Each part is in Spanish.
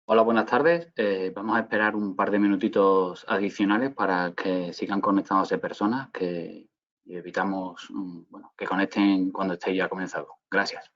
Hola, buenas tardes. Vamos a esperar un par de minutitos adicionales para que sigan conectándose personas y evitamos bueno, que conecten cuando esté ya comenzado. Gracias.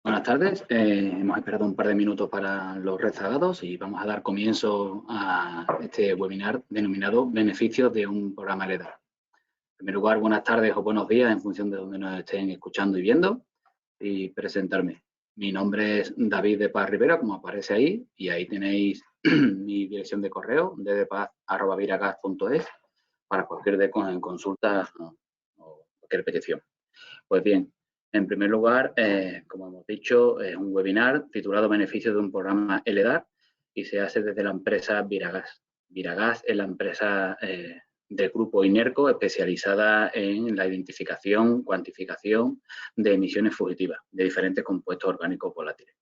Buenas tardes. Hemos esperado un par de minutos para los rezagados y vamos a dar comienzo a este webinar denominado Beneficios de un programa LEDAR. En primer lugar, buenas tardes o buenos días en función de donde nos estén escuchando y viendo, y presentarme. Mi nombre es David de Paz Rivera, como aparece ahí, y ahí tenéis mi dirección de correo, ddpaz@viragas.es, para cualquier consulta o cualquier petición. Pues bien, en primer lugar, como hemos dicho, es un webinar titulado Beneficios de un programa LEDAR y se hace desde la empresa Viragas. Viragas es la empresa del grupo INERCO especializada en la identificación, cuantificación de emisiones fugitivas de diferentes compuestos orgánicos volátiles.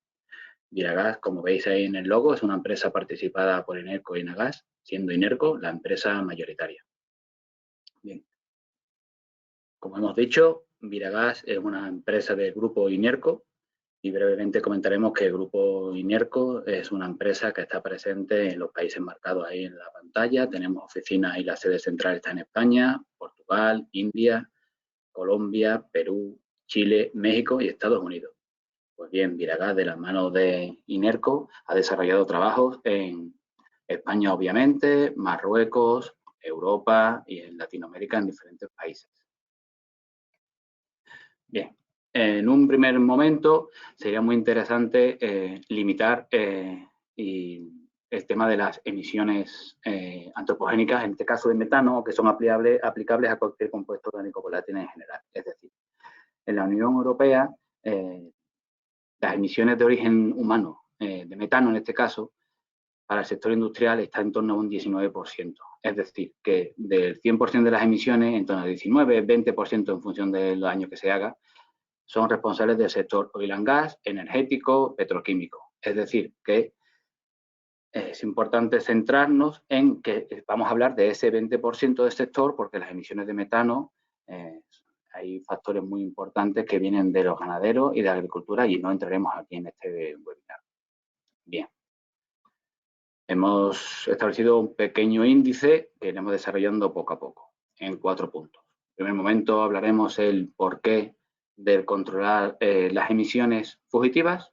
Viragas, como veis ahí en el logo, es una empresa participada por INERCO y Enagas, siendo INERCO la empresa mayoritaria. Bien, como hemos dicho, Viragas es una empresa del grupo INERCO y brevemente comentaremos que el grupo INERCO es una empresa que está presente en los países marcados ahí en la pantalla. Tenemos oficinas y la sede central está en España, Portugal, India, Colombia, Perú, Chile, México y Estados Unidos. Pues bien, Viragas, de las manos de INERCO, ha desarrollado trabajos en España, obviamente, Marruecos, Europa y en Latinoamérica en diferentes países. Bien, en un primer momento sería muy interesante limitar el tema de las emisiones antropogénicas, en este caso de metano, que son aplicables a cualquier compuesto orgánico volátil en general. Es decir, en la Unión Europea, las emisiones de origen humano, de metano en este caso, para el sector industrial está en torno a un 19%. Es decir, que del 100% de las emisiones, en torno al 19, 20% en función de los años que se haga, son responsables del sector oil and gas, energético, petroquímico. Es decir, que es importante centrarnos en que vamos a hablar de ese 20% del sector porque las emisiones de metano, hay factores muy importantes que vienen de los ganaderos y de la agricultura y no entraremos aquí en este webinar. Bien. Hemos establecido un pequeño índice que iremos desarrollando poco a poco en 4 puntos. En primer momento hablaremos el porqué de controlar las emisiones fugitivas.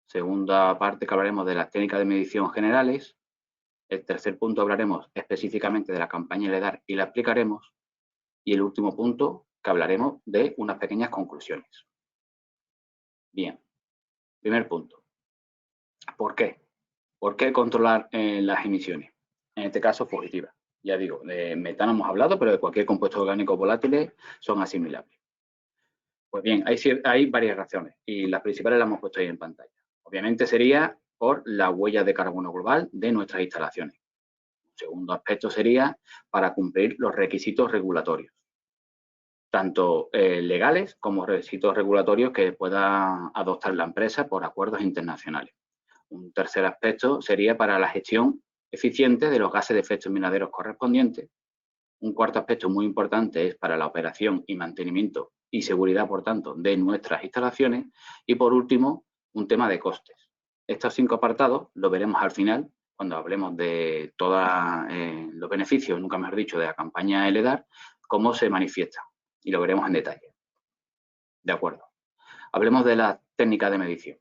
Segunda parte que hablaremos de las técnicas de medición generales. El tercer punto hablaremos específicamente de la campaña LEDAR y la aplicaremos. Y el último punto que hablaremos de unas pequeñas conclusiones. Bien, primer punto. ¿Por qué? ¿Por qué controlar las emisiones? En este caso, fugitivas. Ya digo, de metano hemos hablado, pero de cualquier compuesto orgánico volátil son asimilables. Pues bien, hay varias razones y las principales las hemos puesto ahí en pantalla. Obviamente sería por la huella de carbono global de nuestras instalaciones. Un segundo aspecto sería para cumplir los requisitos regulatorios, tanto legales como requisitos regulatorios que pueda adoptar la empresa por acuerdos internacionales. Un tercer aspecto sería para la gestión eficiente de los gases de efecto invernadero correspondientes. Un cuarto aspecto muy importante es para la operación y mantenimiento y seguridad, por tanto, de nuestras instalaciones. Y por último, un tema de costes. Estos 5 apartados los veremos al final, cuando hablemos de todos los beneficios, nunca mejor dicho, de la campaña LEDAR, cómo se manifiestan. Y lo veremos en detalle. De acuerdo. Hablemos de la técnica de medición.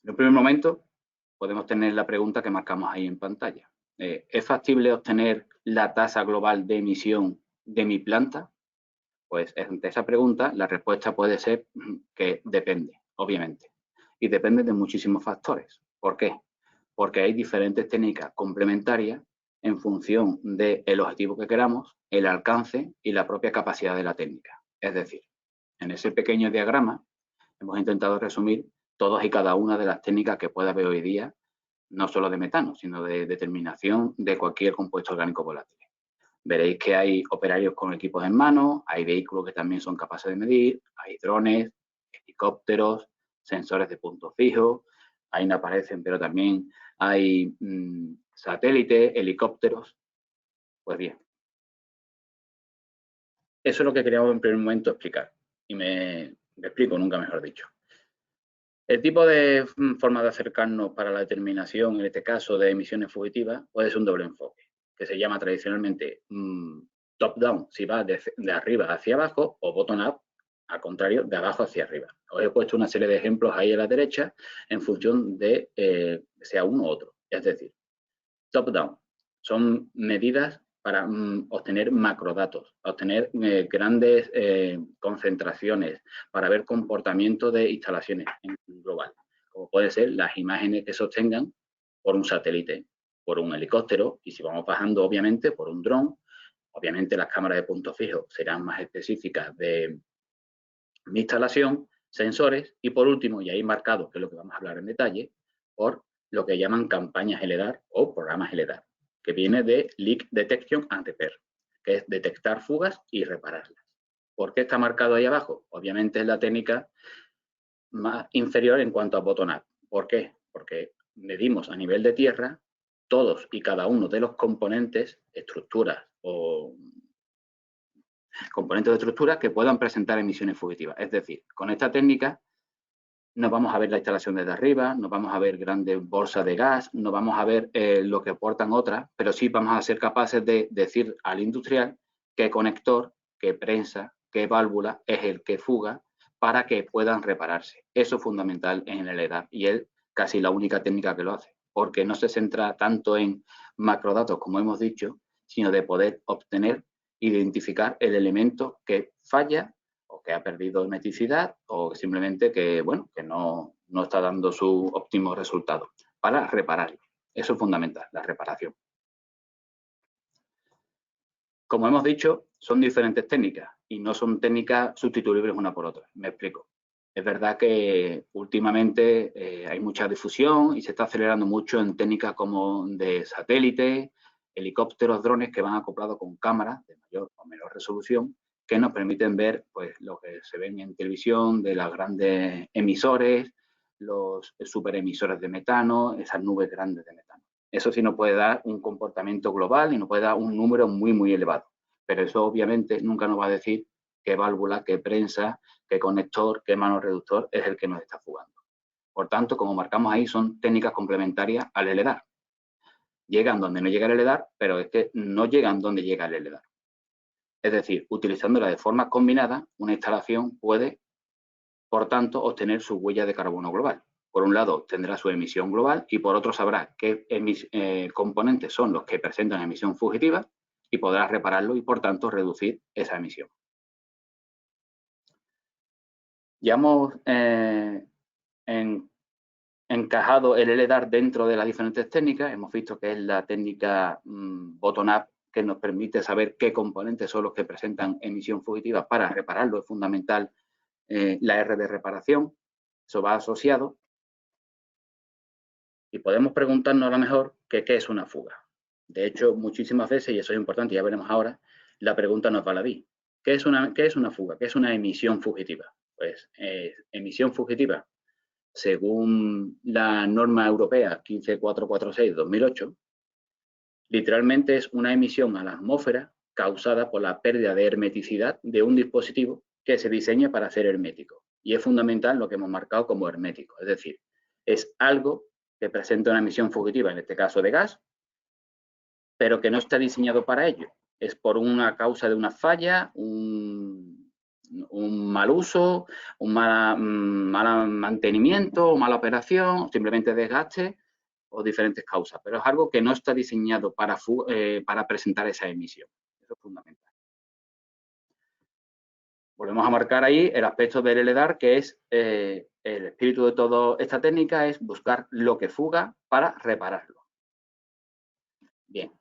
En un primer momento, podemos tener la pregunta que marcamos ahí en pantalla. ¿Es factible obtener la tasa global de emisión de mi planta? Pues ante esa pregunta, la respuesta puede ser que depende, obviamente. Y depende de muchísimos factores. ¿Por qué? Porque hay diferentes técnicas complementarias en función del objetivo que queramos, el alcance y la propia capacidad de la técnica. Es decir, en ese pequeño diagrama hemos intentado resumir todas y cada una de las técnicas que puede haber hoy día, no solo de metano, sino de determinación de cualquier compuesto orgánico volátil. Veréis que hay operarios con equipos en mano, hay vehículos que también son capaces de medir, hay drones, helicópteros, sensores de punto fijo, ahí no aparecen, pero también hay satélites, helicópteros. Pues bien, eso es lo que queríamos en primer momento explicar. Y me explico, nunca mejor dicho. El tipo de forma de acercarnos para la determinación, en este caso, de emisiones fugitivas, puede ser un doble enfoque, que se llama tradicionalmente top-down, si va de arriba hacia abajo, o bottom-up, al contrario, de abajo hacia arriba. Os he puesto una serie de ejemplos ahí a la derecha en función de sea uno u otro. Es decir, top-down son medidas para obtener macrodatos, obtener grandes concentraciones, para ver comportamiento de instalaciones en global, como pueden ser las imágenes que se obtengan por un satélite, por un helicóptero, y si vamos bajando, obviamente, por un dron. Obviamente las cámaras de punto fijo serán más específicas de mi instalación, sensores, y por último, y ahí marcado, que es lo que vamos a hablar en detalle, por lo que llaman campañas LEDAR o programas LEDAR, que viene de Leak Detection and Repair, que es detectar fugas y repararlas. ¿Por qué está marcado ahí abajo? Obviamente es la técnica más inferior en cuanto a bottom-up. ¿Por qué? Porque medimos a nivel de tierra todos y cada uno de los componentes, estructuras o componentes de estructura que puedan presentar emisiones fugitivas. Es decir, con esta técnica no vamos a ver la instalación desde arriba, no vamos a ver grandes bolsas de gas, no vamos a ver lo que aportan otras, pero sí vamos a ser capaces de decir al industrial qué conector, qué prensa, qué válvula es el que fuga para que puedan repararse. Eso es fundamental en el LEDAR y es casi la única técnica que lo hace, porque no se centra tanto en macrodatos, como hemos dicho, sino de poder obtener, identificar el elemento que falla o que ha perdido hermeticidad o simplemente que, bueno, que no está dando su óptimo resultado para repararlo. Eso es fundamental, la reparación. Como hemos dicho, son diferentes técnicas y no son técnicas sustituibles una por otra. Me explico. Es verdad que últimamente hay mucha difusión y se está acelerando mucho en técnicas como de satélite, helicópteros, drones que van acoplados con cámaras de mayor o menor resolución que nos permiten ver pues, lo que se ven en televisión de los grandes emisores, los superemisores de metano, esas nubes grandes de metano. Eso sí nos puede dar un comportamiento global y nos puede dar un número muy, muy elevado. Pero eso obviamente nunca nos va a decir qué válvula, qué prensa, qué conector, qué mano reductor es el que nos está fugando. Por tanto, como marcamos ahí, son técnicas complementarias al LEDAR. Llegan donde no llega el LEDAR, pero es que no llegan donde llega el LEDAR. Es decir, utilizándola de forma combinada, una instalación puede, por tanto, obtener su huella de carbono global. Por un lado, tendrá su emisión global y por otro sabrá qué componentes son los que presentan emisión fugitiva y podrá repararlo y, por tanto, reducir esa emisión. Ya hemos encajado el LDAR dentro de las diferentes técnicas. Hemos visto que es la técnica bottom-up, que nos permite saber qué componentes son los que presentan emisión fugitiva para repararlo. Es fundamental la R de reparación. Eso va asociado. Y podemos preguntarnos a lo mejor qué es una fuga. De hecho, muchísimas veces, y eso es importante, ya veremos ahora, la pregunta nos va a la DI. ¿Qué es una fuga? ¿Qué es una emisión fugitiva? Pues emisión fugitiva, según la norma europea 15446-2008, literalmente es una emisión a la atmósfera causada por la pérdida de hermeticidad de un dispositivo que se diseña para ser hermético. Y es fundamental lo que hemos marcado como hermético. Es decir, es algo que presenta una emisión fugitiva, en este caso de gas, pero que no está diseñado para ello. Es por una causa de una falla, un mal uso, un mal mantenimiento, mala operación, simplemente desgaste o diferentes causas. Pero es algo que no está diseñado para presentar esa emisión. Eso es fundamental. Volvemos a marcar ahí el aspecto del LDAR, que es el espíritu de toda esta técnica, es buscar lo que fuga para repararlo. Bien.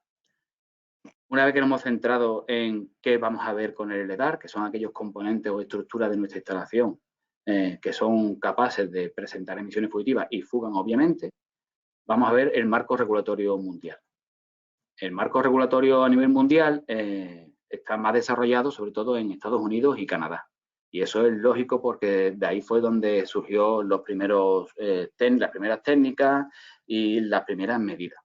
Una vez que nos hemos centrado en qué vamos a ver con el LDAR, que son aquellos componentes o estructuras de nuestra instalación que son capaces de presentar emisiones fugitivas y fugan, obviamente, vamos a ver el marco regulatorio mundial. El marco regulatorio a nivel mundial está más desarrollado, sobre todo en Estados Unidos y Canadá. Y eso es lógico porque de ahí fue donde surgió las primeras técnicas y las primeras medidas.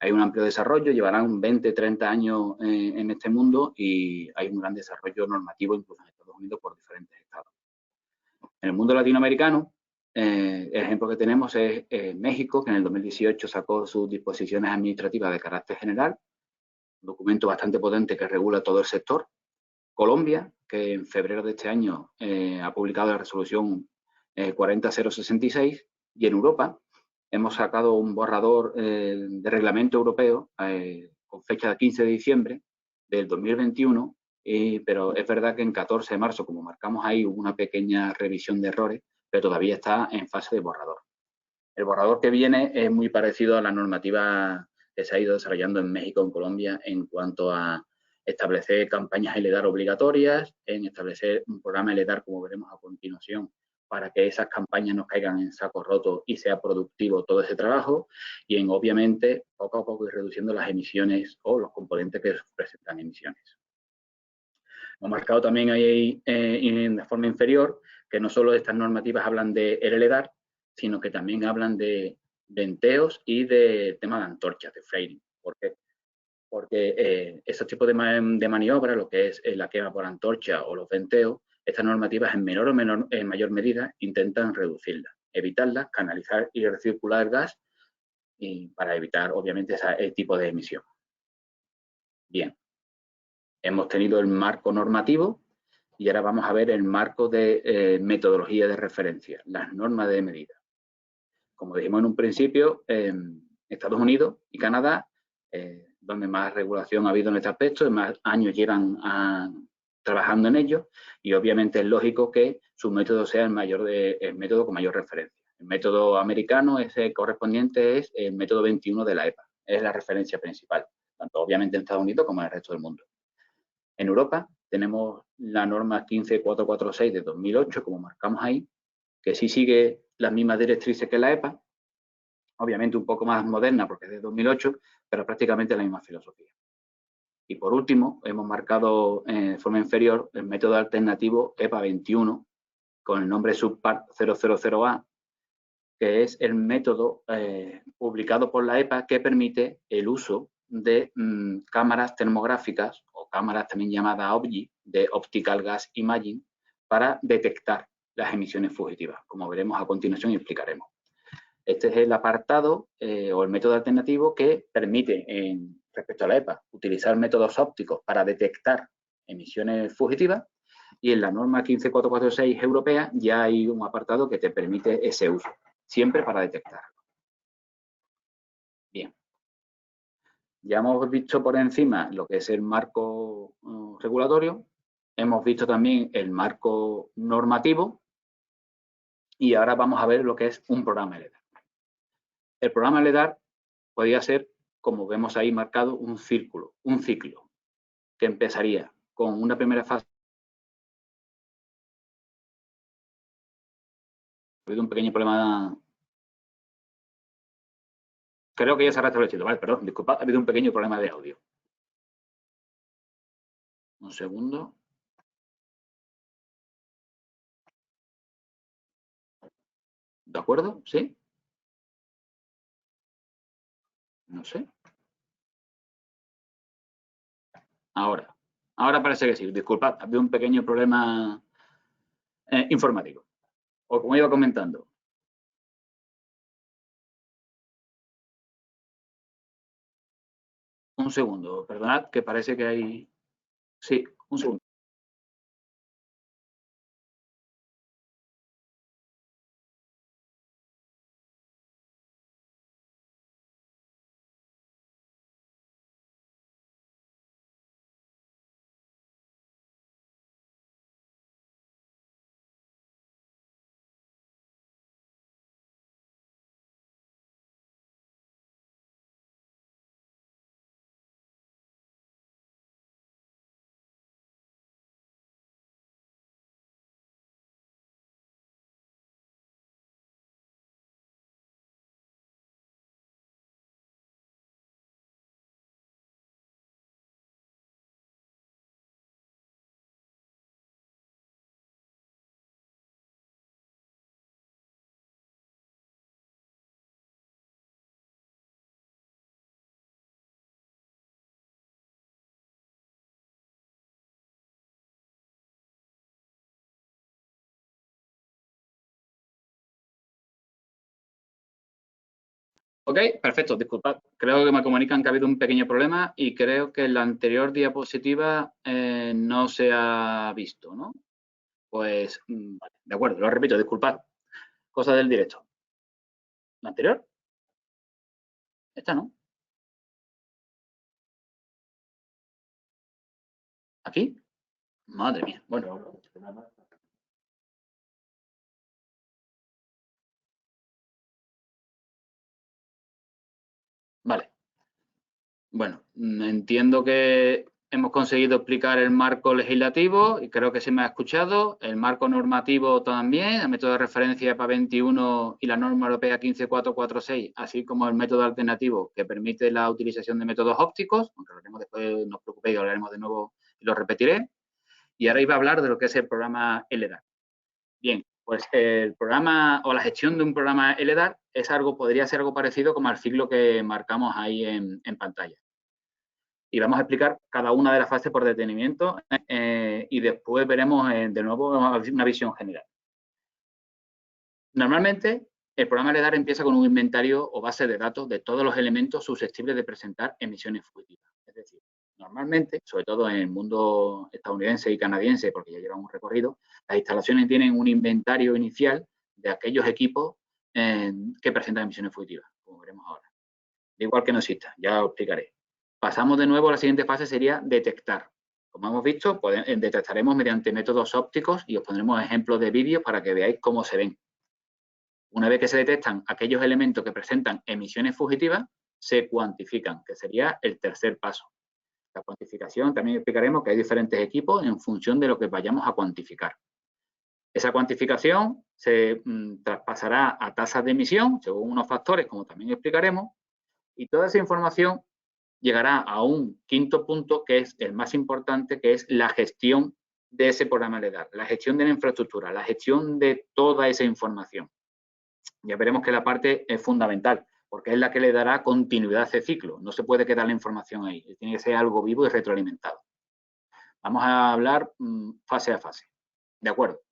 Hay un amplio desarrollo, llevarán 20, 30 años en este mundo y hay un gran desarrollo normativo incluso en Estados Unidos por diferentes estados. En el mundo latinoamericano, el ejemplo que tenemos es México, que en el 2018 sacó sus disposiciones administrativas de carácter general, un documento bastante potente que regula todo el sector. Colombia, que en febrero de este año ha publicado la resolución 40066, y en Europa hemos sacado un borrador de reglamento europeo con fecha de 15 de diciembre del 2021, pero es verdad que en 14 de marzo, como marcamos ahí, hubo una pequeña revisión de errores, pero todavía está en fase de borrador. El borrador que viene es muy parecido a la normativa que se ha ido desarrollando en México, en Colombia, en cuanto a establecer campañas LDAR obligatorias, en establecer un programa LDAR, como veremos a continuación, para que esas campañas no caigan en saco roto y sea productivo todo ese trabajo, y en, obviamente, poco a poco ir reduciendo las emisiones o los componentes que presentan emisiones. Hemos marcado también ahí de forma inferior que no solo estas normativas hablan de LDAR, sino que también hablan de venteos y de tema de antorchas, de flaring. ¿Por qué? Porque esos tipos de maniobras, lo que es la quema por antorcha o los venteos, estas normativas en menor o mayor medida intentan reducirlas, evitarlas, canalizar y recircular el gas y para evitar, obviamente, ese tipo de emisión. Bien, hemos tenido el marco normativo y ahora vamos a ver el marco de metodología de referencia, las normas de medida. Como dijimos en un principio, Estados Unidos y Canadá, donde más regulación ha habido en este aspecto, más años llevan trabajando en ello, y obviamente es lógico que su método sea el método con mayor referencia. El método americano correspondiente es el método 21 de la EPA, es la referencia principal, tanto obviamente en Estados Unidos como en el resto del mundo. En Europa tenemos la norma 15446 de 2008, como marcamos ahí, que sí sigue las mismas directrices que la EPA, obviamente un poco más moderna porque es de 2008, pero prácticamente la misma filosofía. Y por último, hemos marcado de forma inferior el método alternativo EPA 21 con el nombre subpart 000A, que es el método publicado por la EPA que permite el uso de cámaras termográficas o cámaras también llamadas OGI, de Optical Gas Imaging, para detectar las emisiones fugitivas, como veremos a continuación y explicaremos. Este es el apartado o el método alternativo que permite, respecto a la EPA, utilizar métodos ópticos para detectar emisiones fugitivas, y en la norma 15446 europea ya hay un apartado que te permite ese uso, siempre para detectarlo. Bien. Ya hemos visto por encima lo que es el marco regulatorio, hemos visto también el marco normativo y ahora vamos a ver lo que es un programa LDAR. El programa LEDAR podría ser, como vemos ahí marcado, un ciclo, que empezaría con una primera fase. Ha habido un pequeño problema. Creo que ya se ha restablecido. Vale, perdón, disculpad, ha habido un pequeño problema de audio. Un segundo. ¿De acuerdo? ¿Sí? No sé. Ahora parece que sí. Disculpad, ha habido un pequeño problema informático. O como iba comentando. Un segundo, perdonad, que parece que hay... Sí, un segundo. Ok, perfecto, disculpad. Creo que me comunican que ha habido un pequeño problema y creo que la anterior diapositiva no se ha visto, ¿no? Pues, vale, de acuerdo, lo repito, disculpad. Cosa del directo. ¿La anterior? Esta no. ¿Aquí? Madre mía. Bueno. Vale. Bueno, entiendo que hemos conseguido explicar el marco legislativo y creo que se me ha escuchado. El marco normativo también, el método de referencia EPA 21 y la norma europea 15446, así como el método alternativo que permite la utilización de métodos ópticos, aunque hablaremos después, no os preocupéis, hablaremos de nuevo y lo repetiré. Y ahora iba a hablar de lo que es el programa LEDAR. Bien, pues el programa o la gestión de un programa LEDAR es algo, podría ser algo parecido como al ciclo que marcamos ahí en pantalla. Y vamos a explicar cada una de las fases por detenimiento y después veremos de nuevo una visión general. Normalmente, el programa LEDAR empieza con un inventario o base de datos de todos los elementos susceptibles de presentar emisiones fugitivas. Es decir, normalmente, sobre todo en el mundo estadounidense y canadiense, porque ya llevan un recorrido, las instalaciones tienen un inventario inicial de aquellos equipos que presentan emisiones fugitivas, como veremos ahora. Igual que no exista, ya lo explicaré. Pasamos de nuevo a la siguiente fase, sería detectar. Como hemos visto, detectaremos mediante métodos ópticos y os pondremos ejemplos de vídeos para que veáis cómo se ven. Una vez que se detectan aquellos elementos que presentan emisiones fugitivas, se cuantifican, que sería el tercer paso. La cuantificación, también explicaremos que hay diferentes equipos en función de lo que vayamos a cuantificar. Esa cuantificación se traspasará a tasas de emisión, según unos factores, como también explicaremos, y toda esa información llegará a un quinto punto, que es el más importante, que es la gestión de ese programa LEDAR, la gestión de la infraestructura, la gestión de toda esa información. Ya veremos que la parte es fundamental, porque es la que le dará continuidad a ese ciclo. No se puede quedar la información ahí, tiene que ser algo vivo y retroalimentado. Vamos a hablar fase a fase. ¿De acuerdo?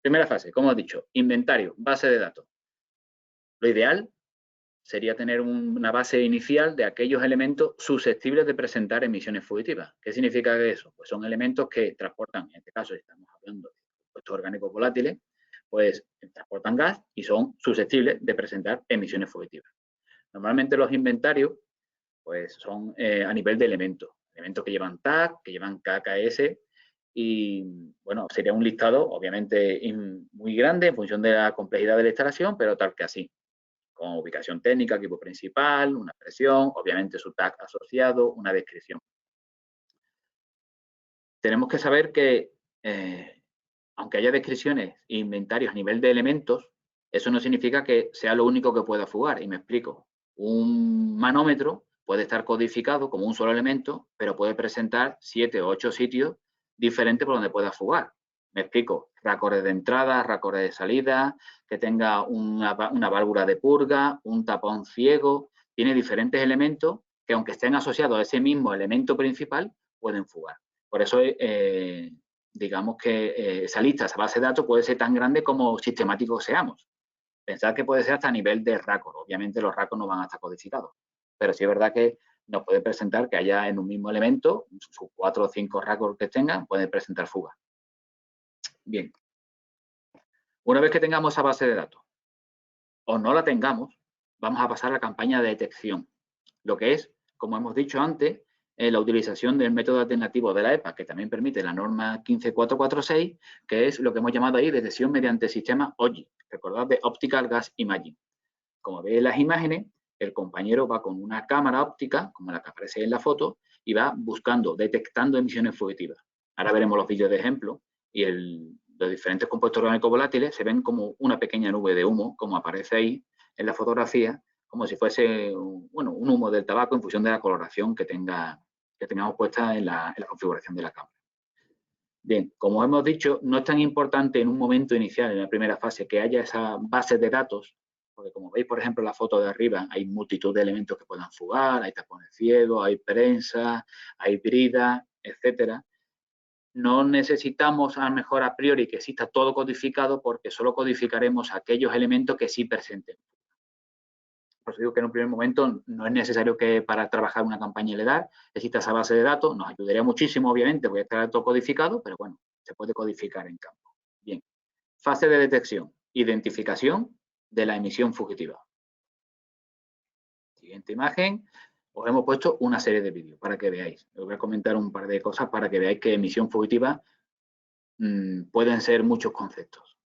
Primera fase, como he dicho, inventario, base de datos. Lo ideal sería tener una base inicial de aquellos elementos susceptibles de presentar emisiones fugitivas. ¿Qué significa eso? Pues son elementos que transportan, en este caso estamos hablando de compuestos orgánicos volátiles, pues transportan gas y son susceptibles de presentar emisiones fugitivas. Normalmente los inventarios pues son a nivel de elementos que llevan TAC, que llevan KKS y bueno, sería un listado obviamente muy grande en función de la complejidad de la instalación, pero tal que así. con ubicación técnica, equipo principal, una presión, obviamente su tag asociado, una descripción. Tenemos que saber que, aunque haya descripciones e inventarios a nivel de elementos, eso no significa que sea lo único que pueda fugar. Y me explico. Un manómetro puede estar codificado como un solo elemento, pero puede presentar 7 o 8 sitios diferentes por donde pueda fugar. Me explico. Racordes de entrada, racordes de salida, que tenga una válvula de purga, un tapón ciego. Tiene diferentes elementos que, aunque estén asociados a ese mismo elemento principal, pueden fugar. Por eso, digamos que esa lista, esa base de datos puede ser tan grande como sistemáticos seamos. Pensad que puede ser hasta a nivel de RACOR. Obviamente los RACOR no van a estar codificados, pero sí es verdad que nos puede presentar que haya en un mismo elemento, sus 4 o 5 RACOR que tengan, pueden presentar fugas. Bien. Una vez que tengamos esa base de datos, o no la tengamos, vamos a pasar a la campaña de detección. Lo que es, como hemos dicho antes, la utilización del método alternativo de la EPA, que también permite la norma 15446, que es lo que hemos llamado ahí detección mediante sistema OGI, recordad de Optical Gas Imaging. Como veis en las imágenes, el compañero va con una cámara óptica, como la que aparece en la foto, y va buscando, detectando emisiones fugitivas. Ahora veremos los vídeos de ejemplo y los diferentes compuestos orgánicos volátiles se ven como una pequeña nube de humo, como aparece ahí en la fotografía, como si fuese un humo del tabaco en función de la coloración que tengamos puesta en la configuración de la cámara. Bien, como hemos dicho, no es tan importante en un momento inicial, en la primera fase, que haya esa base de datos, porque como veis, por ejemplo, en la foto de arriba, hay multitud de elementos que puedan fugar, hay tapones ciegos, hay prensa, hay bridas, etcétera. No necesitamos a lo mejor a priori que exista todo codificado, porque solo codificaremos aquellos elementos que sí presenten. Por eso digo que en un primer momento no es necesario que para trabajar una campaña LEDAR exista esa base de datos. Nos ayudaría muchísimo, obviamente, porque está todo codificado, pero bueno, se puede codificar en campo. Bien. Fase de detección. Identificación de la emisión fugitiva. Siguiente imagen. Os hemos puesto una serie de vídeos para que veáis. Os voy a comentar un par de cosas para que veáis que emisión fugitiva pueden ser muchos conceptos.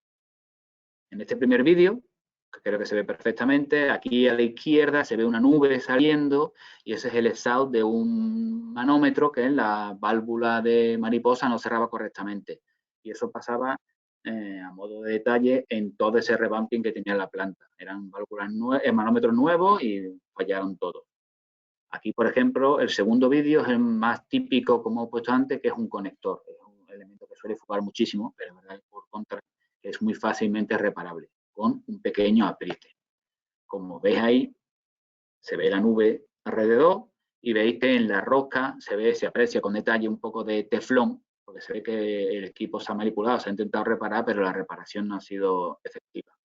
En este primer vídeo, que creo que se ve perfectamente, aquí a la izquierda se ve una nube saliendo y ese es el exhaust de un manómetro que en la válvula de mariposa no cerraba correctamente. Y eso pasaba a modo de detalle en todo ese revamping que tenía la planta. Eran manómetros nuevos y fallaron todos. Aquí, por ejemplo, el segundo vídeo es el más típico, como he puesto antes, que es un conector. Es un elemento que suele fugar muchísimo, pero por contra es muy fácilmente reparable, con un pequeño apriete. Como veis ahí, se ve la nube alrededor y veis que en la rosca se aprecia con detalle un poco de teflón, porque se ve que el equipo se ha manipulado, se ha intentado reparar, pero la reparación no ha sido efectiva.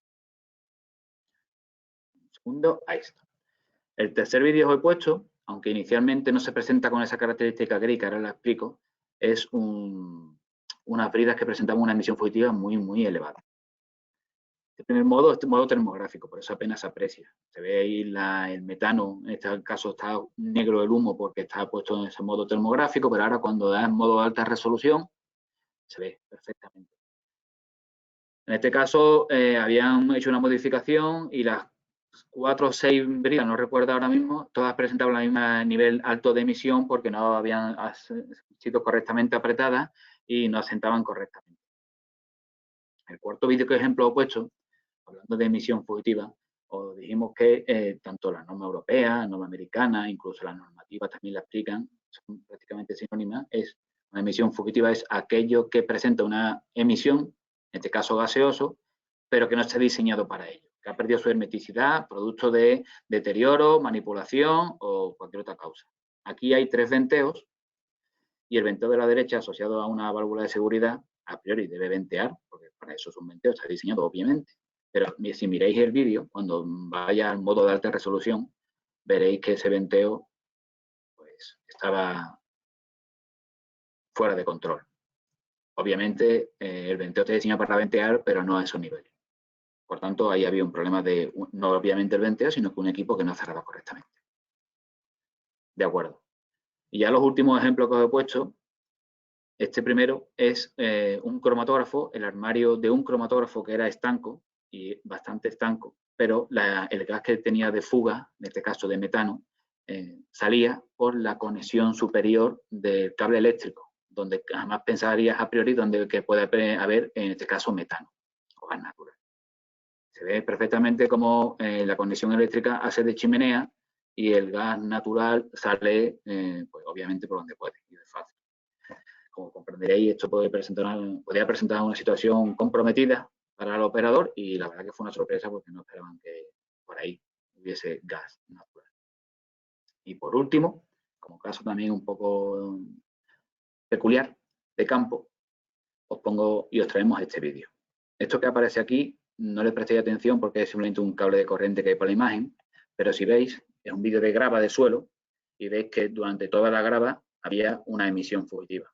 Un segundo, ahí está. El tercer vídeo que os he puesto, aunque inicialmente no se presenta con esa característica gris, que ahora la explico, es unas bridas que presentamos una emisión fugitiva muy, muy elevada. El primer modo es modo termográfico, por eso apenas se aprecia. Se ve ahí el metano, en este caso está negro el humo porque está puesto en ese modo termográfico, pero ahora cuando da en modo de alta resolución, se ve perfectamente. En este caso, habían hecho una modificación y las 4 o 6 bridas, no recuerdo ahora mismo, todas presentaban el mismo nivel alto de emisión porque no habían sido correctamente apretadas y no asentaban correctamente. El cuarto vídeo que ejemplo he puesto, hablando de emisión fugitiva, os dijimos que tanto la norma europea, la norma americana, incluso las normativas también la explican, son prácticamente sinónimas, una emisión fugitiva es aquello que presenta una emisión, en este caso gaseoso, pero que no está diseñado para ello, que ha perdido su hermeticidad, producto de deterioro, manipulación o cualquier otra causa. Aquí hay 3 venteos y el venteo de la derecha, asociado a una válvula de seguridad, a priori debe ventear, porque para eso es un venteo, está diseñado obviamente. Pero si miráis el vídeo, cuando vaya al modo de alta resolución, veréis que ese venteo pues, estaba fuera de control. Obviamente el venteo está diseñado para ventear, pero no a esos niveles. Por tanto, ahí había un problema de, no obviamente el venteo, sino que un equipo que no cerraba correctamente. De acuerdo. Y ya los últimos ejemplos que os he puesto, este primero es un cromatógrafo, el armario de un cromatógrafo que era estanco, y bastante estanco, pero el gas que tenía de fuga, en este caso de metano, salía por la conexión superior del cable eléctrico, donde jamás pensarías a priori que puede haber, en este caso, metano o gas natural. Se ve perfectamente cómo la conexión eléctrica hace de chimenea y el gas natural sale, pues, obviamente, por donde puede, y es fácil. Como comprenderéis, esto podría presentar una situación comprometida para el operador y la verdad que fue una sorpresa porque no esperaban que por ahí hubiese gas natural. Y por último, como caso también un poco peculiar de campo, os pongo y os traemos este vídeo. Esto que aparece aquí no le prestéis atención porque es simplemente un cable de corriente que hay por la imagen, pero si veis, es un vídeo de grava de suelo y veis que durante toda la grava había una emisión fugitiva.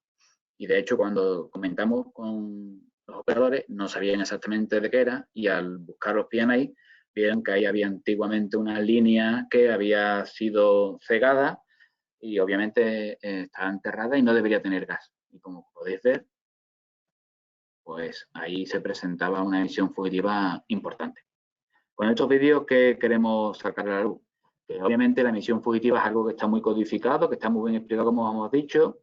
Y de hecho, cuando comentamos con los operadores, no sabían exactamente de qué era y al buscar los PNI, vieron que ahí había antiguamente una línea que había sido cegada y obviamente estaba enterrada y no debería tener gas. Y como podéis ver, pues ahí se presentaba una emisión fugitiva importante. Con estos vídeos, ¿qué queremos sacar a la luz? Que obviamente la emisión fugitiva es algo que está muy codificado, que está muy bien explicado, como hemos dicho,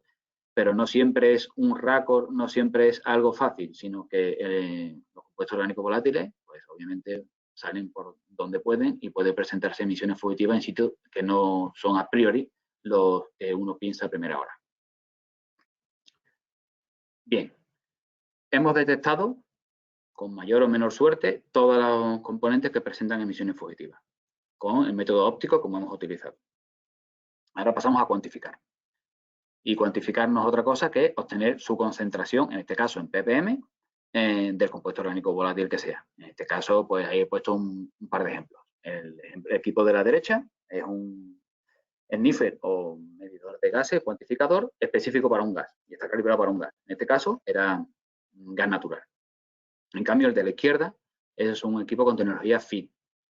pero no siempre es un récord, no siempre es algo fácil, sino que los compuestos orgánicos volátiles, pues obviamente salen por donde pueden y puede presentarse emisiones fugitivas en sitios que no son a priori los que uno piensa a primera hora. Bien, hemos detectado con mayor o menor suerte todos los componentes que presentan emisiones fugitivas con el método óptico como hemos utilizado. Ahora pasamos a cuantificar. Y cuantificar no es otra cosa que obtener su concentración, en este caso en ppm, del compuesto orgánico volátil que sea. En este caso, pues ahí he puesto un par de ejemplos. El equipo de la derecha es un sniffer o medidor de gases, cuantificador específico para un gas y está calibrado para un gas. En este caso era un gas natural. En cambio, el de la izquierda es un equipo con tecnología FIT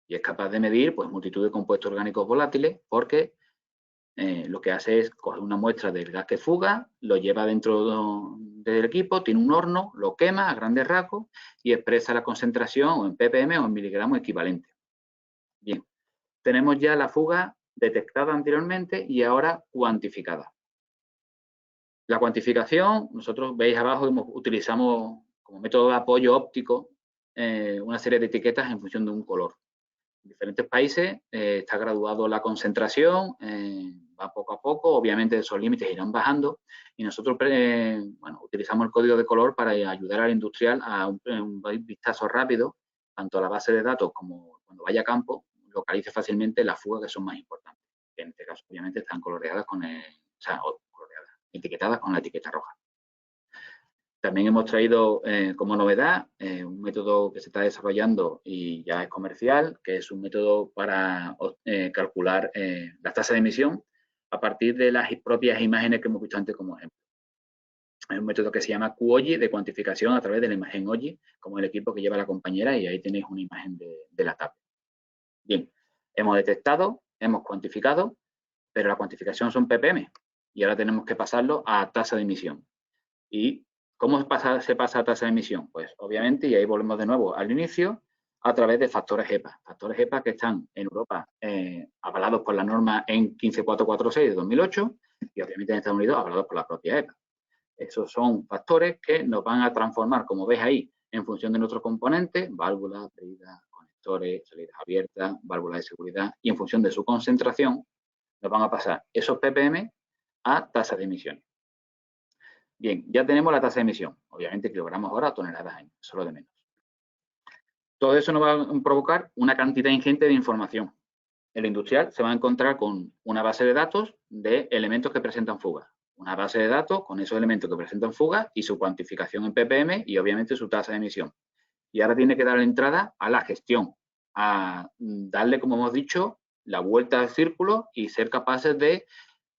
y es capaz de medir, pues, multitud de compuestos orgánicos volátiles porque lo que hace es coger una muestra del gas que fuga, lo lleva dentro del equipo, tiene un horno, lo quema a grandes rasgos y expresa la concentración o en ppm o en miligramos equivalente. Bien, tenemos ya la fuga detectada anteriormente y ahora cuantificada. La cuantificación, nosotros veis abajo, utilizamos como método de apoyo óptico una serie de etiquetas en función de un color. En diferentes países está graduado la concentración, va poco a poco, obviamente esos límites irán bajando y nosotros bueno, utilizamos el código de color para ayudar al industrial a un vistazo rápido, tanto a la base de datos como cuando vaya a campo, localice fácilmente las fugas que son más importantes, que en este caso obviamente están coloreadas etiquetadas con la etiqueta roja. También hemos traído como novedad un método que se está desarrollando y ya es comercial, que es un método para calcular las tasas de emisión a partir de las propias imágenes que hemos visto antes como ejemplo. Es un método que se llama QOGI, de cuantificación a través de la imagen OGI, como el equipo que lleva la compañera, y ahí tenéis una imagen de la tabla. Bien, hemos detectado, hemos cuantificado, pero la cuantificación son ppm y ahora tenemos que pasarlo a tasa de emisión. ¿Y cómo se pasa a tasa de emisión? Pues obviamente, y ahí volvemos de nuevo al inicio, a través de factores EPA. Factores EPA que están en Europa avalados por la norma EN 15446 de 2008 y obviamente en Estados Unidos avalados por la propia EPA. Esos son factores que nos van a transformar, como veis ahí, en función de nuestros componentes, válvulas, bridas, conectores, salidas abiertas, válvulas de seguridad, y en función de su concentración, nos van a pasar esos ppm a tasa de emisiones. Bien, ya tenemos la tasa de emisión, obviamente kilogramos hora, toneladas año, solo de menos. Todo eso nos va a provocar una cantidad ingente de información. El industrial se va a encontrar con una base de datos de elementos que presentan fugas. Una base de datos con esos elementos que presentan fugas y su cuantificación en ppm y obviamente su tasa de emisión. Y ahora tiene que dar entrada a la gestión, a darle, como hemos dicho, la vuelta al círculo y ser capaces de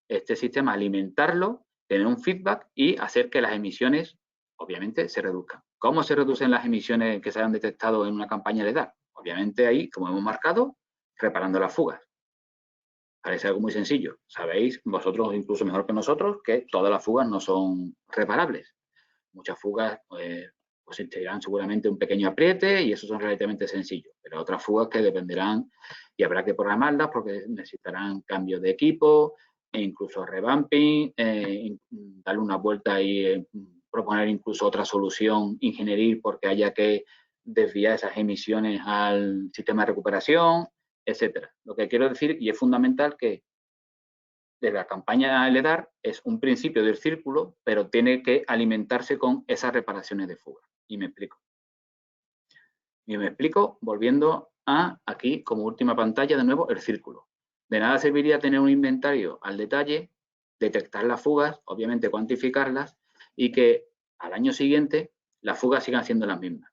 este sistema alimentarlo, tener un feedback y hacer que las emisiones, obviamente, se reduzcan. ¿Cómo se reducen las emisiones que se han detectado en una campaña LEDAR? Obviamente ahí, como hemos marcado, reparando las fugas. Parece algo muy sencillo. Sabéis, vosotros incluso mejor que nosotros, que todas las fugas no son reparables. Muchas fugas pues sentirán seguramente un pequeño apriete y esos son relativamente sencillos, pero otras fugas que dependerán y habrá que programarlas porque necesitarán cambios de equipo e incluso revamping, darle una vuelta y proponer incluso otra solución ingenieril porque haya que desviar esas emisiones al sistema de recuperación, etcétera. Lo que quiero decir, y es fundamental, que de la campaña LEDAR es un principio del círculo, pero tiene que alimentarse con esas reparaciones de fuga. Y me explico. Volviendo a aquí, como última pantalla, de nuevo, el círculo. De nada serviría tener un inventario al detalle, detectar las fugas, obviamente cuantificarlas, y que al año siguiente las fugas sigan siendo las mismas.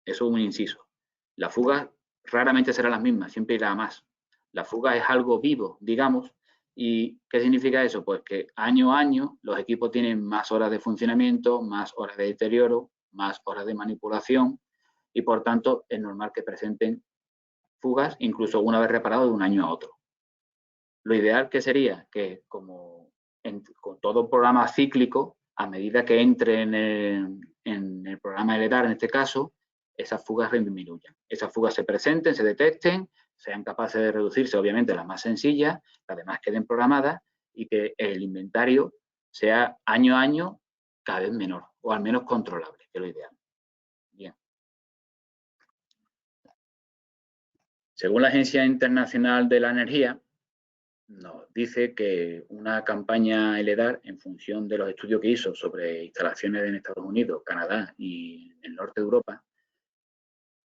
Eso es un inciso. Las fugas raramente serán las mismas, siempre irá a más. La fuga es algo vivo, digamos. ¿Y qué significa eso? Pues que año a año los equipos tienen más horas de funcionamiento, más horas de deterioro, más horas de manipulación y por tanto es normal que presenten fugas incluso una vez reparado de un año a otro. Lo ideal que sería que como con todo programa cíclico, a medida que entre en el programa LEDAR en este caso, esas fugas disminuyan. Esas fugas se presenten, se detecten, sean capaces de reducirse, obviamente, las más sencillas, las demás queden programadas y que el inventario sea año a año cada vez menor o al menos controlable, que es lo ideal. Bien. Según la Agencia Internacional de la Energía, nos dice que una campaña LEDAR, en función de los estudios que hizo sobre instalaciones en Estados Unidos, Canadá y en el norte de Europa,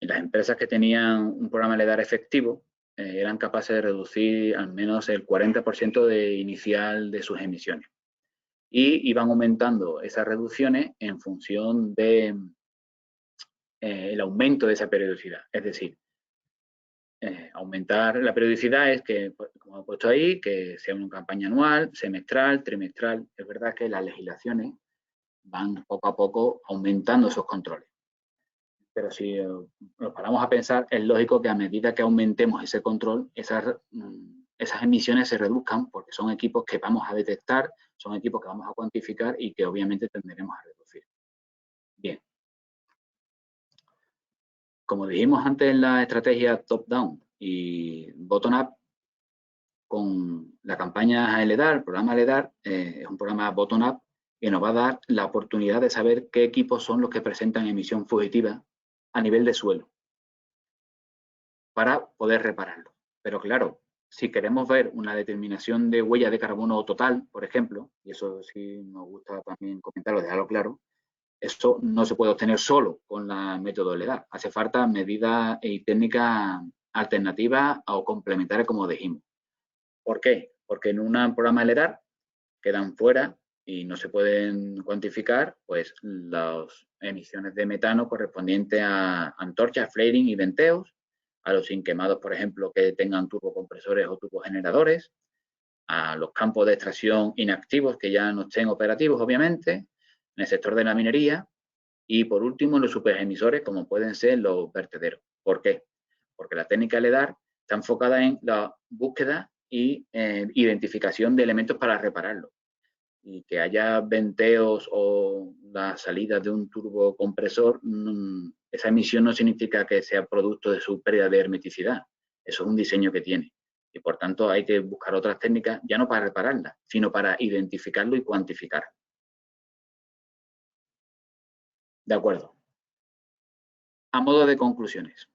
las empresas que tenían un programa LEDAR efectivo eran capaces de reducir al menos el 40% de inicial de sus emisiones. Y iban aumentando esas reducciones en función de el aumento de esa periodicidad. Es decir, aumentar la periodicidad es que, como he puesto ahí, que sea una campaña anual, semestral, trimestral. Es verdad que las legislaciones van poco a poco aumentando esos controles. Pero si nos paramos a pensar, es lógico que a medida que aumentemos ese control, esas emisiones se reduzcan porque son equipos que vamos a detectar, son equipos que vamos a cuantificar y que obviamente tenderemos a reducir. Bien. Como dijimos antes en la estrategia top-down y bottom-up, con la campaña LEDAR, el programa LEDAR, es un programa bottom-up que nos va a dar la oportunidad de saber qué equipos son los que presentan emisión fugitiva a nivel de suelo para poder repararlo. Pero claro, si queremos ver una determinación de huella de carbono total, por ejemplo, y eso sí nos gusta también comentarlo, dejarlo claro, esto no se puede obtener solo con la método LEDAR. Hace falta medidas y técnicas alternativas o complementarias, como dijimos. ¿Por qué? Porque en un programa LEDAR quedan fuera y no se pueden cuantificar pues las emisiones de metano correspondientes a antorchas, flaring y venteos, a los inquemados, por ejemplo, que tengan turbocompresores o turbogeneradores, a los campos de extracción inactivos que ya no estén operativos, obviamente, en el sector de la minería y, por último, en los superemisores, como pueden ser los vertederos. ¿Por qué? Porque la técnica LEDAR está enfocada en la búsqueda y identificación de elementos para repararlo. Y que haya venteos o las salidas de un turbocompresor, esa emisión no significa que sea producto de su pérdida de hermeticidad. Eso es un diseño que tiene. Y por tanto hay que buscar otras técnicas, ya no para repararla, sino para identificarlo y cuantificar. De acuerdo. A modo de conclusiones.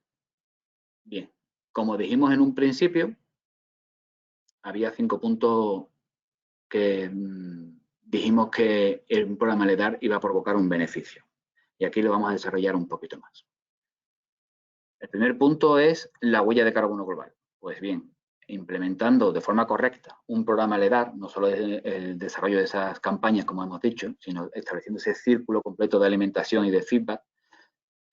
Bien, como dijimos en un principio, había 5 puntos que dijimos que el programa LEDAR iba a provocar un beneficio. Y aquí lo vamos a desarrollar un poquito más. El primer punto es la huella de carbono global. Pues bien, implementando de forma correcta un programa LEDAR, no solo el desarrollo de esas campañas, como hemos dicho, sino estableciendo ese círculo completo de alimentación y de feedback,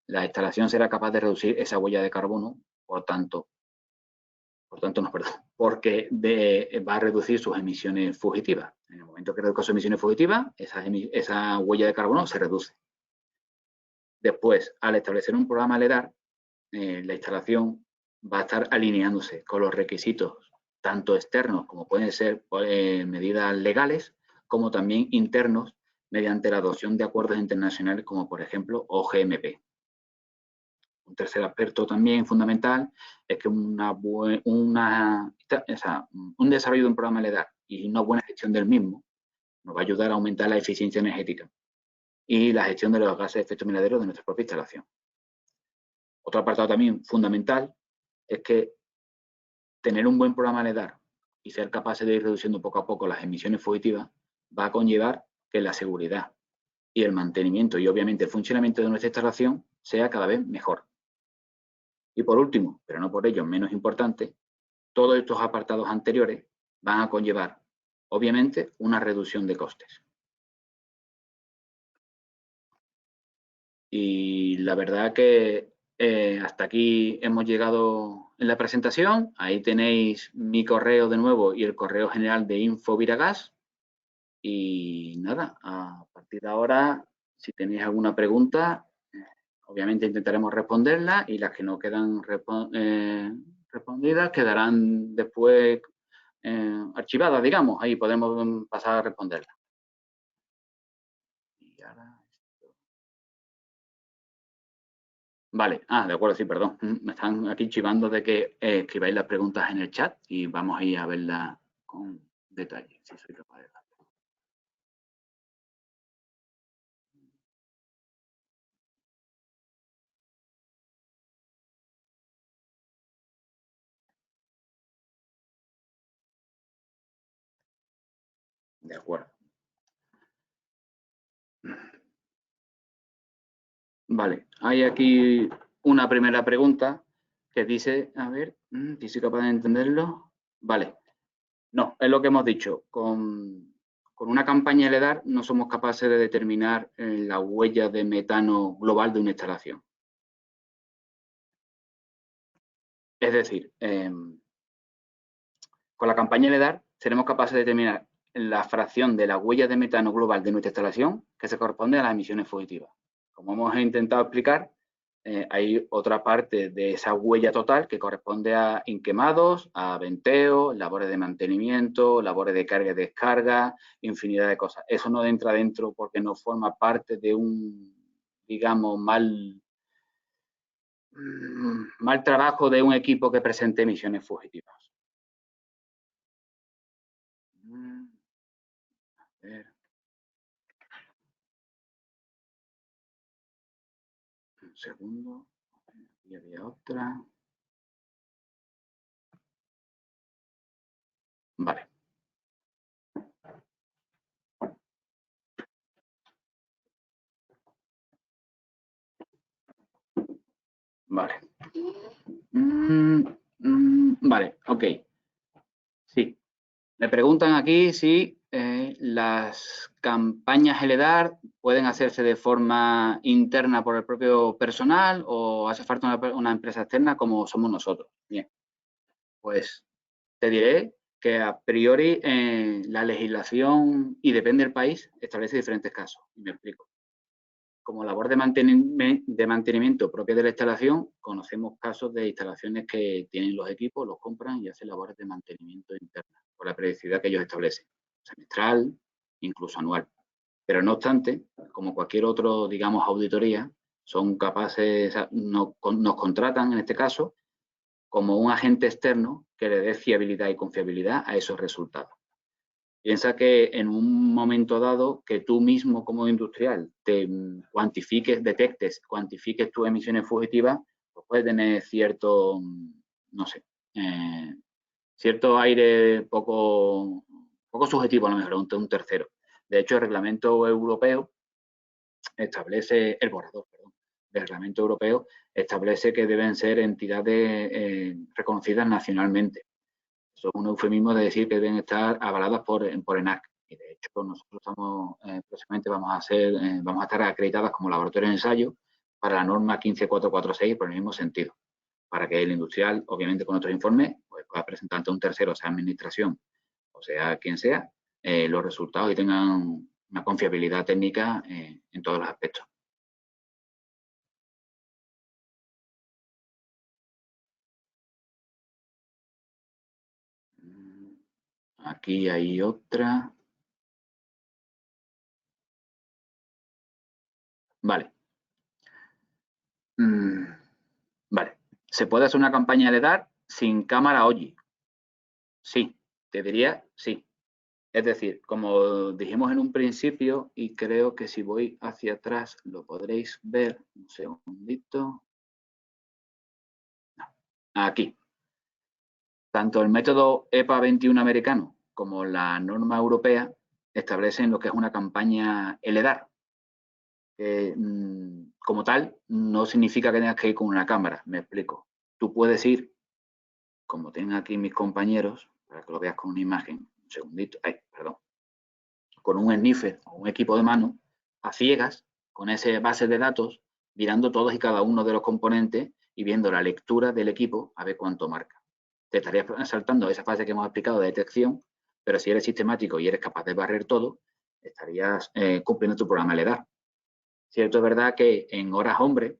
la instalación será capaz de reducir esa huella de carbono, porque va a reducir sus emisiones fugitivas. En el momento que reduzca sus emisiones fugitivas, esa huella de carbono se reduce. Después, al establecer un programa LEDAR, la instalación va a estar alineándose con los requisitos tanto externos como pueden ser medidas legales, como también internos mediante la adopción de acuerdos internacionales como, por ejemplo, OGMP. Un tercer aspecto también fundamental es que un desarrollo de un programa LEDAR y una buena gestión del mismo nos va a ayudar a aumentar la eficiencia energética y la gestión de los gases de efecto invernadero de nuestra propia instalación. Otro apartado también fundamental es que tener un buen programa LEDAR y ser capaces de ir reduciendo poco a poco las emisiones fugitivas va a conllevar que la seguridad y el mantenimiento y obviamente el funcionamiento de nuestra instalación sea cada vez mejor. Y por último, pero no por ello menos importante, todos estos apartados anteriores van a conllevar, obviamente, una reducción de costes. Y la verdad que hasta aquí hemos llegado en la presentación. Ahí tenéis mi correo de nuevo y el correo general de Infoviragas. Y nada, a partir de ahora, si tenéis alguna pregunta, obviamente intentaremos responderla y las que no quedan respondidas quedarán después archivadas, digamos. Ahí podemos pasar a responderlas. Y ahora... Vale, de acuerdo, sí, perdón. Me están aquí chivando de que escribáis las preguntas en el chat y vamos a ir a verlas con detalle, si soy capaz de hacerlo. De acuerdo. Vale, hay aquí una primera pregunta que dice, a ver, si soy capaz de entenderlo. Vale, no, es lo que hemos dicho. Con una campaña LEDAR no somos capaces de determinar la huella de metano global de una instalación. Es decir, con la campaña LEDAR seremos capaces de determinar la fracción de la huella de metano global de nuestra instalación que se corresponde a las emisiones fugitivas. Como hemos intentado explicar, hay otra parte de esa huella total que corresponde a inquemados, a venteo, labores de mantenimiento, labores de carga y descarga, infinidad de cosas. Eso no entra dentro porque no forma parte de un, digamos, mal trabajo de un equipo que presente emisiones fugitivas. A ver. Un segundo. Aquí había otra. Vale. Vale. Vale, ok. Sí. Me preguntan aquí si las campañas LEDAR pueden hacerse de forma interna por el propio personal o hace falta una empresa externa como somos nosotros. Bien, pues te diré que a priori la legislación, y depende del país, establece diferentes casos. Y me explico. Como labor de mantenimiento propia de la instalación, conocemos casos de instalaciones que tienen los equipos, los compran y hacen labores de mantenimiento interna, por la periodicidad que ellos establecen, semestral, incluso anual. Pero no obstante, como cualquier otro, digamos, auditoría, son capaces, nos contratan en este caso como un agente externo que le dé fiabilidad y confiabilidad a esos resultados. Piensa que en un momento dado que tú mismo como industrial te cuantifiques, detectes, cuantifiques tus emisiones fugitivas, pues puede tener cierto, no sé, cierto aire poco subjetivo a lo mejor, un tercero. De hecho, el reglamento europeo establece, el reglamento europeo establece que deben ser entidades reconocidas nacionalmente. Eso es un eufemismo de decir que deben estar avaladas por ENAC. Y de hecho, nosotros estamos, próximamente vamos a estar acreditadas como laboratorio de ensayo para la norma 15446 por el mismo sentido. Para que el industrial, obviamente con nuestros informes, pues pueda presentar ante un tercero, sea administración o sea quien sea, los resultados y tengan una confiabilidad técnica en todos los aspectos. Aquí hay otra. Vale. Vale. ¿Se puede hacer una campaña de LEDAR sin cámara OGI? Sí, te diría sí. Es decir, como dijimos en un principio, y creo que si voy hacia atrás lo podréis ver, un segundito. Aquí. Tanto el método EPA 21 americano como la norma europea establecen lo que es una campaña LEDAR. Como tal, no significa que tengas que ir con una cámara, me explico. Tú puedes ir, como tienen aquí mis compañeros, para que lo veas con una imagen, un segundito, perdón, con un sniffer o un equipo de mano, a ciegas, con esa base de datos, mirando todos y cada uno de los componentes y viendo la lectura del equipo a ver cuánto marca. Te estarías saltando esa fase que hemos explicado de detección, pero si eres sistemático y eres capaz de barrer todo, estarías cumpliendo tu programa LEDAR. Cierto es verdad que en horas hombre,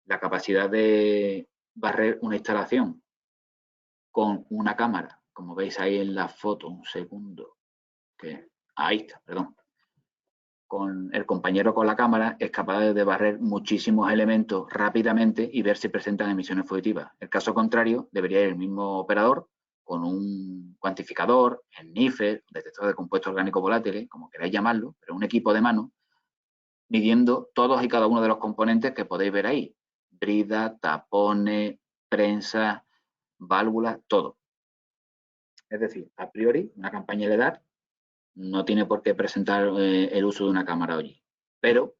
la capacidad de barrer una instalación con una cámara, como veis ahí en la foto, un segundo, que ahí está, perdón, con el compañero con la cámara es capaz de barrer muchísimos elementos rápidamente y ver si presentan emisiones fugitivas. El caso contrario, debería ir el mismo operador con un cuantificador, sniffer, detector de compuestos orgánicos volátiles, como queráis llamarlo, pero un equipo de mano, midiendo todos y cada uno de los componentes que podéis ver ahí. Brida, tapones, prensa, válvulas, todo. Es decir, a priori, una campaña LEDAR no tiene por qué presentar el uso de una cámara OGI, pero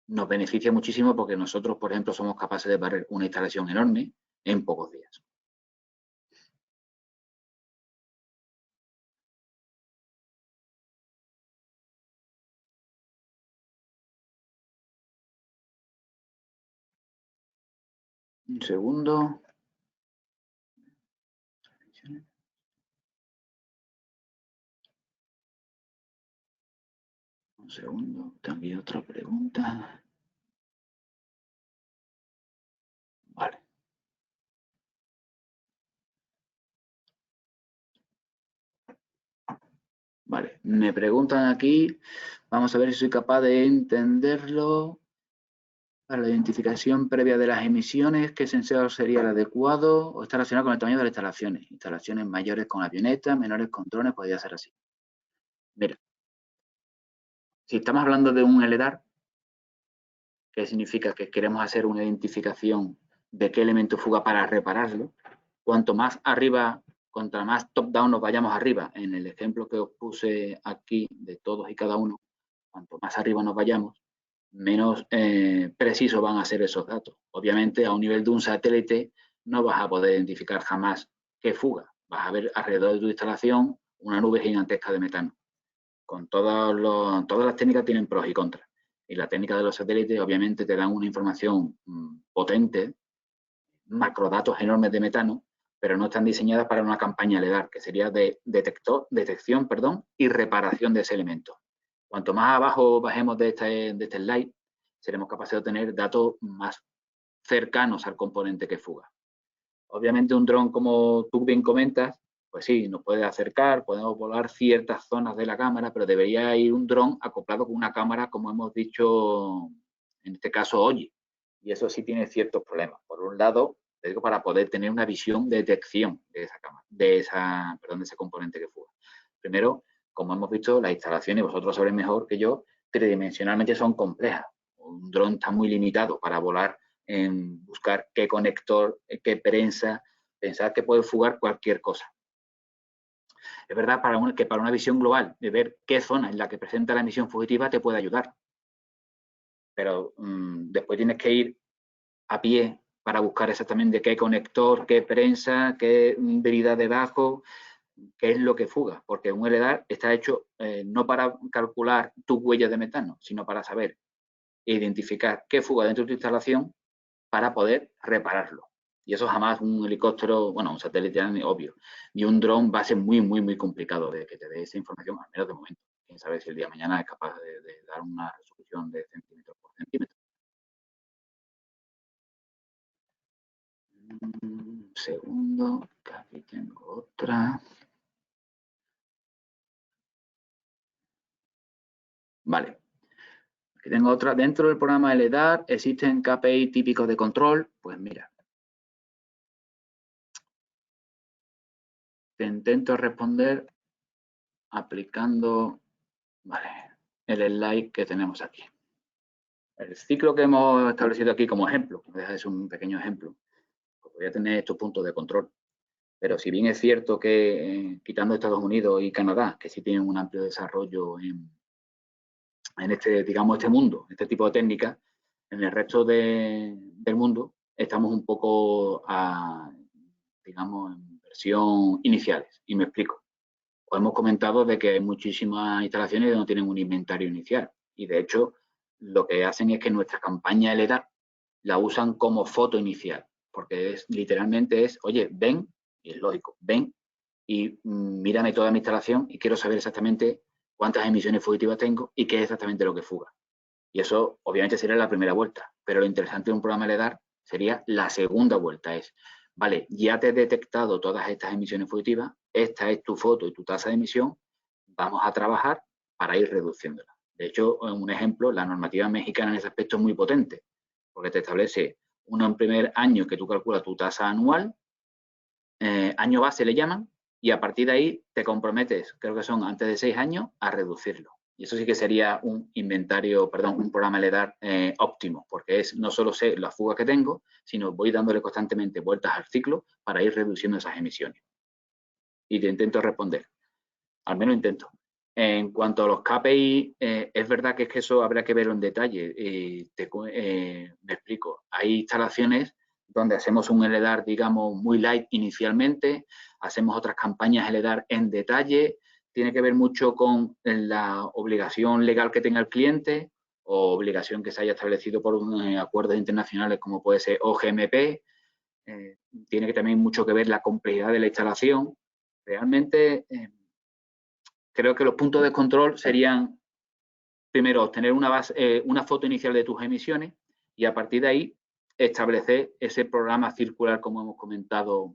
nos beneficia muchísimo porque nosotros, por ejemplo, somos capaces de barrer una instalación enorme en pocos días. Un segundo. Un segundo. También otra pregunta. Vale. Vale. Me preguntan aquí. Vamos a ver si soy capaz de entenderlo. Para la identificación previa de las emisiones, ¿qué sensor sería el adecuado? ¿O está relacionado con el tamaño de las instalaciones? Instalaciones mayores con avionetas, menores con drones, podría ser así. Mira, si estamos hablando de un LEDAR, que significa que queremos hacer una identificación de qué elemento fuga para repararlo, cuanto más arriba, contra más top-down nos vayamos arriba, en el ejemplo que os puse aquí de todos y cada uno, cuanto más arriba nos vayamos, menos precisos van a ser esos datos. Obviamente, a un nivel de un satélite no vas a poder identificar jamás qué fuga. Vas a ver alrededor de tu instalación una nube gigantesca de metano. Con todas las técnicas tienen pros y contras. Y la técnica de los satélites obviamente te dan una información potente, macrodatos enormes de metano, pero no están diseñadas para una campaña LEDAR, que sería de detección y reparación de ese elemento. Cuanto más abajo bajemos de este slide, seremos capaces de obtener datos más cercanos al componente que fuga. Obviamente un dron, como tú bien comentas, pues sí, nos puede acercar, podemos volar ciertas zonas de la cámara, pero debería ir un dron acoplado con una cámara, como hemos dicho, en este caso, OGI. Y eso sí tiene ciertos problemas. Por un lado, te digo, para poder tener una visión de detección de esa cámara, de ese componente que fuga. Primero, como hemos visto, las instalaciones, vosotros sabréis mejor que yo, tridimensionalmente son complejas. Un dron está muy limitado para volar en buscar qué conector, qué prensa, pensar que puede fugar cualquier cosa. Es verdad que para una visión global, de ver qué zona es la que presenta la emisión fugitiva, te puede ayudar. Pero después tienes que ir a pie para buscar exactamente qué conector, qué prensa, qué brida debajo, qué es lo que fuga. Porque un LEDAR está hecho no para calcular tu huella de metano, sino para saber e identificar qué fuga dentro de tu instalación para poder repararlo. Y eso jamás un helicóptero, bueno, un satélite obvio, y un dron va a ser muy, muy, muy complicado de que te dé esa información, al menos de momento. Quién sabe si el día de mañana es capaz de dar una resolución de centímetro por centímetro. Un segundo, que aquí tengo otra. Vale. Aquí tengo otra. Dentro del programa LEDAR existen KPI típicos de control. Pues mira, te intento responder aplicando, vale, el slide que tenemos aquí. El ciclo que hemos establecido aquí como ejemplo, deja de ser un pequeño ejemplo, pues voy a tener estos puntos de control. Pero si bien es cierto que, quitando Estados Unidos y Canadá, que sí tienen un amplio desarrollo en este, digamos, este mundo, este tipo de técnicas, en el resto del mundo estamos un poco, digamos, en versión iniciales. Y me explico. Os hemos comentado de que hay muchísimas instalaciones que no tienen un inventario inicial. Y de hecho, lo que hacen es que nuestra campaña LEDAR la usan como foto inicial. Porque literalmente es, oye, ven, y es lógico, ven y mírame toda mi instalación y quiero saber exactamente cuántas emisiones fugitivas tengo y qué es exactamente lo que fuga. Y eso obviamente sería la primera vuelta, pero lo interesante de un programa LEDAR sería la segunda vuelta, es, vale, ya te he detectado todas estas emisiones fugitivas, esta es tu foto y tu tasa de emisión, vamos a trabajar para ir reduciéndola. De hecho, un ejemplo, la normativa mexicana en ese aspecto es muy potente, porque te establece un primer año que tú calculas tu tasa anual, año base le llaman, y a partir de ahí te comprometes, creo que son antes de 6 años, a reducirlo. Y eso sí que sería un inventario, perdón, un programa LEDAR óptimo, porque es no solo sé las fugas que tengo, sino voy dándole constantemente vueltas al ciclo para ir reduciendo esas emisiones. Y te intento responder, al menos intento. En cuanto a los KPI, es verdad que es que eso habrá que verlo en detalle. Me explico. Hay instalaciones donde hacemos un LEDAR, digamos, muy light inicialmente, hacemos otras campañas LEDAR en detalle, tiene que ver mucho con la obligación legal que tenga el cliente o obligación que se haya establecido por acuerdos internacionales como puede ser OGMP. Tiene que también mucho que ver la complejidad de la instalación. Realmente creo que los puntos de control serían, primero, obtener una foto inicial de tus emisiones y a partir de ahí establecer ese programa circular, como hemos comentado,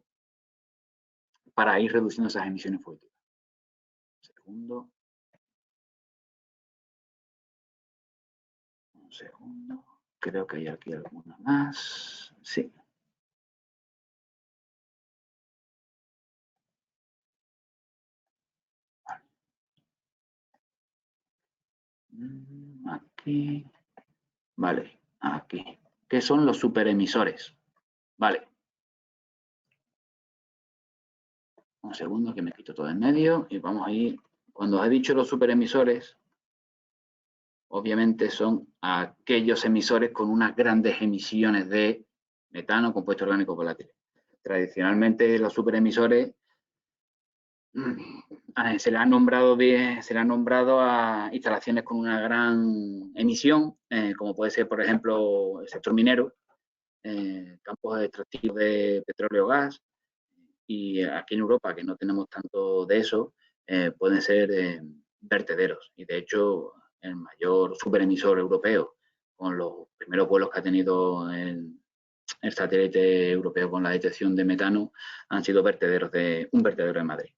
para ir reduciendo esas emisiones fugitivas. Un segundo. Creo que hay aquí alguna más. Sí. Aquí. Vale, aquí. ¿Qué son los superemisores? Vale. Un segundo que me quito todo en medio y vamos a ir. Cuando os he dicho los superemisores, obviamente son aquellos emisores con unas grandes emisiones de metano, compuesto orgánico volátil. Tradicionalmente los superemisores se le ha nombrado a instalaciones con una gran emisión, como puede ser, por ejemplo, el sector minero, campos extractivos de petróleo o gas, y aquí en Europa, que no tenemos tanto de eso, pueden ser vertederos. Y de hecho, el mayor superemisor europeo, con los primeros vuelos que ha tenido el satélite europeo con la detección de metano, han sido vertederos un vertedero de Madrid.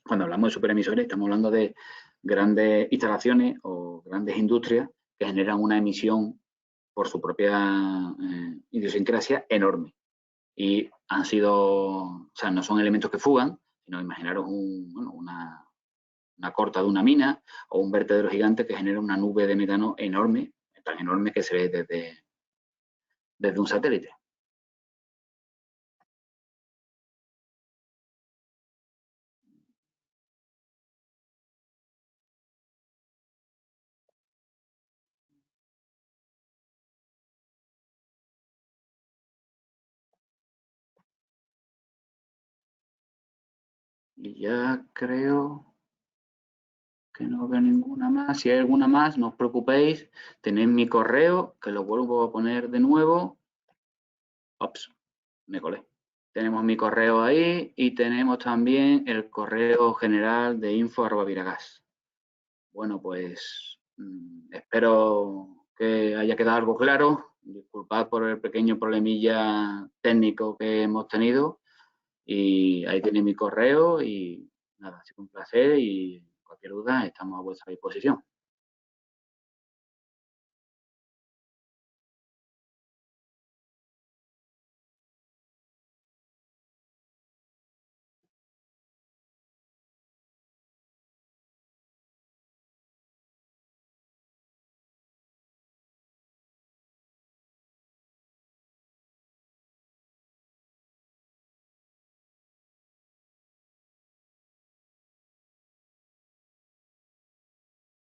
Cuando hablamos de superemisores, estamos hablando de grandes instalaciones o grandes industrias que generan una emisión por su propia idiosincrasia enorme. Y han sido, o sea, no son elementos que fugan, sino imaginaros una corta de una mina o un vertedero gigante que genera una nube de metano enorme, tan enorme que se ve desde un satélite. Y ya creo que no veo ninguna más. Si hay alguna más, no os preocupéis. Tenéis mi correo, que lo vuelvo a poner de nuevo. Ops, me colé. Tenemos mi correo ahí y tenemos también el correo general de info@viragas. Bueno, pues espero que haya quedado algo claro. Disculpad por el pequeño problemilla técnico que hemos tenido. Y ahí tenéis mi correo y nada, ha sido un placer y cualquier duda estamos a vuestra disposición.